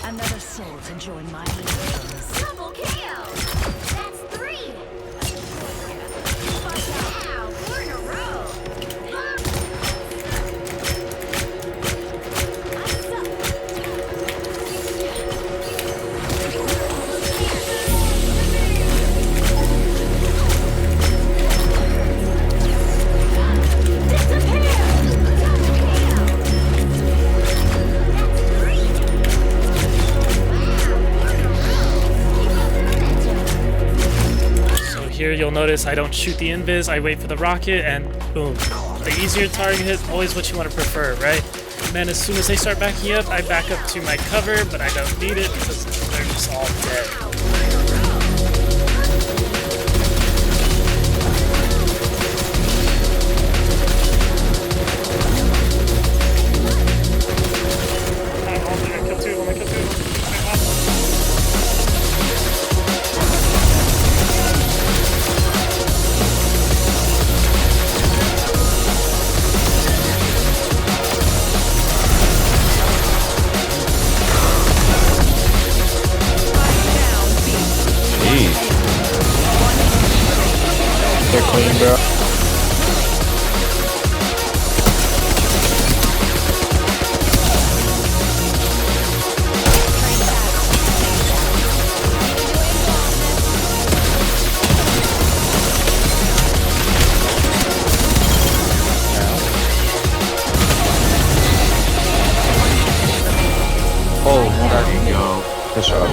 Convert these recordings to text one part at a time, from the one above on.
Another soul to join my legions. Double KO! That's 3! Wow, 4 in a row! Here you'll notice I don't shoot the invis, I wait for the rocket, and boom. The easier target, always what you want to prefer, right? And then as soon as they start backing up, I back up to my cover, but I don't need it because they're just all dead. They're clean, bro. Oh, there you go. Good shot.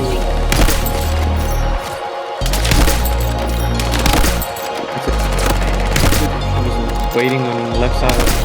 Waiting on the left side.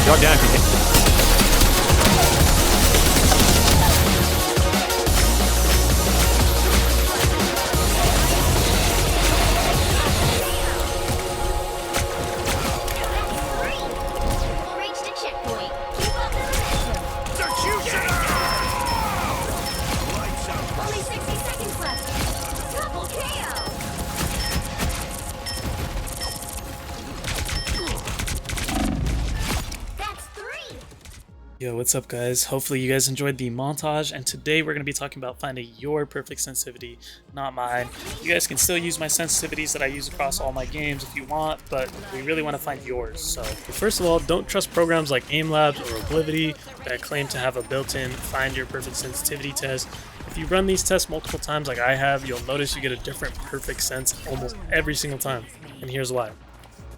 Drop down if you can. We'll reach the checkpoint. Keep up the momentum. Only 60 seconds left. Double KO! Yo, what's up guys? Hopefully you guys enjoyed the montage, and today we're going to be talking about finding your perfect sensitivity, not mine. You guys can still use my sensitivities that I use across all my games if you want, but we really want to find yours. So first of all, don't trust programs like AimLabs or Oblivity that claim to have a built-in find your perfect sensitivity test. If you run these tests multiple times like I have, you'll notice you get a different perfect sense almost every single time, and here's why.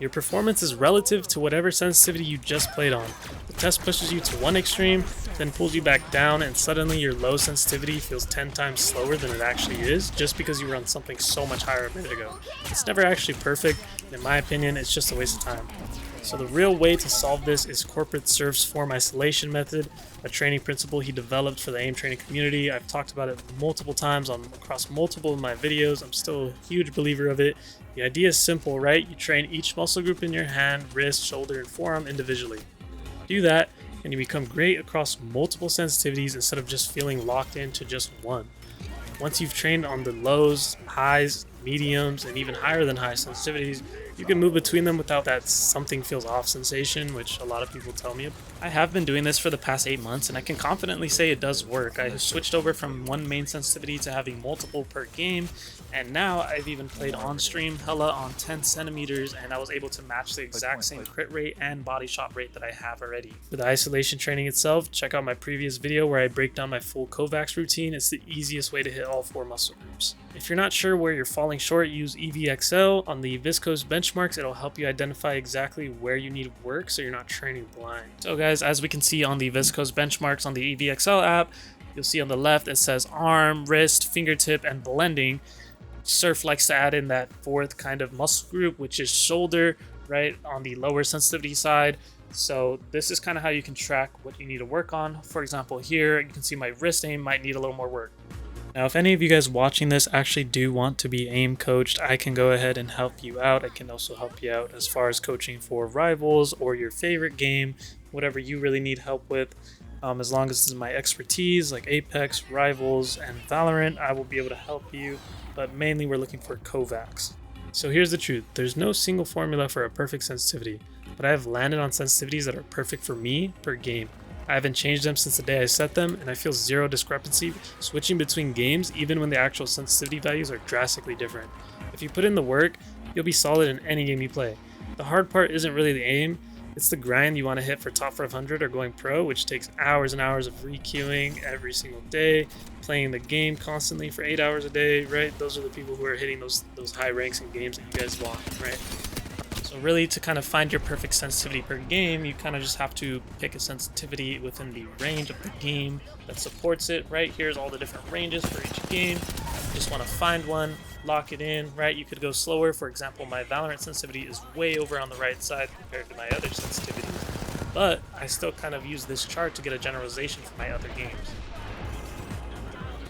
Your performance is relative to whatever sensitivity you just played on. The test pushes you to one extreme, then pulls you back down, and suddenly your low sensitivity feels 10 times slower than it actually is, just because you were on something so much higher a minute ago. It's never actually perfect, and in my opinion, it's just a waste of time. So the real way to solve this is Corporate Surf's form isolation method, a training principle he developed for the AIM training community. I've talked about it multiple times across multiple of my videos. I'm still a huge believer of it. The idea is simple, right? You train each muscle group in your hand, wrist, shoulder, and forearm individually. Do that, and you become great across multiple sensitivities instead of just feeling locked into just one. Once you've trained on the lows, highs, mediums, and even higher than high sensitivities, you can move between them without that something feels off sensation, which a lot of people tell me about. I have been doing this for the past 8 months, and I can confidently say it does work. I have switched over from one main sensitivity to having multiple per game, and now I've even played on stream Hela on 10 centimeters, and I was able to match the exact same crit rate and body shot rate that I have already. For the isolation training itself, check out my previous video where I break down my full Kovacs routine. It's the easiest way to hit all 4 muscle groups. If you're not sure where you're falling short, use EVXL. On the viscose benchmarks, it'll help you identify exactly where you need work so you're not training blind. So guys, as we can see on the viscose benchmarks on the EVXL app, you'll see on the left it says arm, wrist, fingertip, and blending. Surf likes to add in that fourth kind of muscle group, which is shoulder, right, on the lower sensitivity side. So this is kind of how you can track what you need to work on. For example, here you can see my wrist aim might need a little more work. Now, if any of you guys watching this actually do want to be aim coached, I can go ahead and help you out. I can also help you out as far as coaching for rivals or your favorite game, whatever you really need help with. As long as this is my expertise, like Apex, Rivals, and Valorant, I will be able to help you, but mainly we're looking for Kovacs. So here's the truth, there's no single formula for a perfect sensitivity, but I have landed on sensitivities that are perfect for me per game. I haven't changed them since the day I set them, and I feel zero discrepancy switching between games even when the actual sensitivity values are drastically different. If you put in the work, you'll be solid in any game you play. The hard part isn't really the aim, it's the grind you want to hit for top 500 or going pro, which takes hours and hours of re-queuing every single day, playing the game constantly for 8 hours a day, right? Those are the people who are hitting those high ranks in games that you guys want, right? So really, to kind of find your perfect sensitivity per game, you kind of just have to pick a sensitivity within the range of the game that supports it, right? Here's all the different ranges for each game. You just want to find one, lock it in, right? You could go slower. For example, my Valorant sensitivity is way over on the right side compared to my other sensitivities, but I still kind of use this chart to get a generalization for my other games.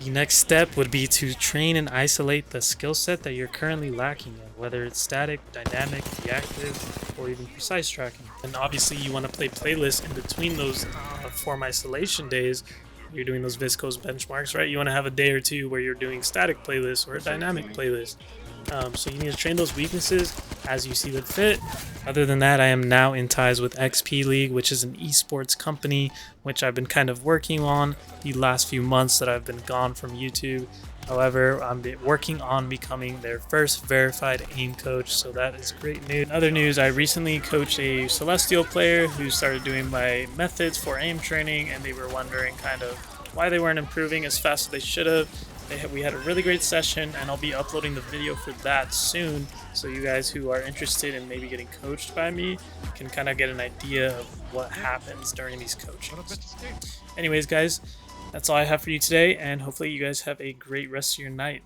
The next step would be to train and isolate the skill set that you're currently lacking in, whether it's static, dynamic, reactive, or even precise tracking. And obviously you want to play playlists in between those form isolation days. You're doing those viscose benchmarks, right? You want to have a day or two where you're doing static playlists or a dynamic playlist. So you need to train those weaknesses as you see them fit. Other than that, I am now in ties with XP League, which is an esports company, which I've been kind of working on the last few months that I've been gone from YouTube. However, I'm working on becoming their first verified aim coach, so that is great news. In other news, I recently coached a Celestial player who started doing my methods for aim training, and they were wondering kind of why they weren't improving as fast as they should have. We had a really great session, and I'll be uploading the video for that soon, so you guys who are interested in maybe getting coached by me can kind of get an idea of what happens during these coachings. Anyways, guys, that's all I have for you today, and hopefully you guys have a great rest of your night.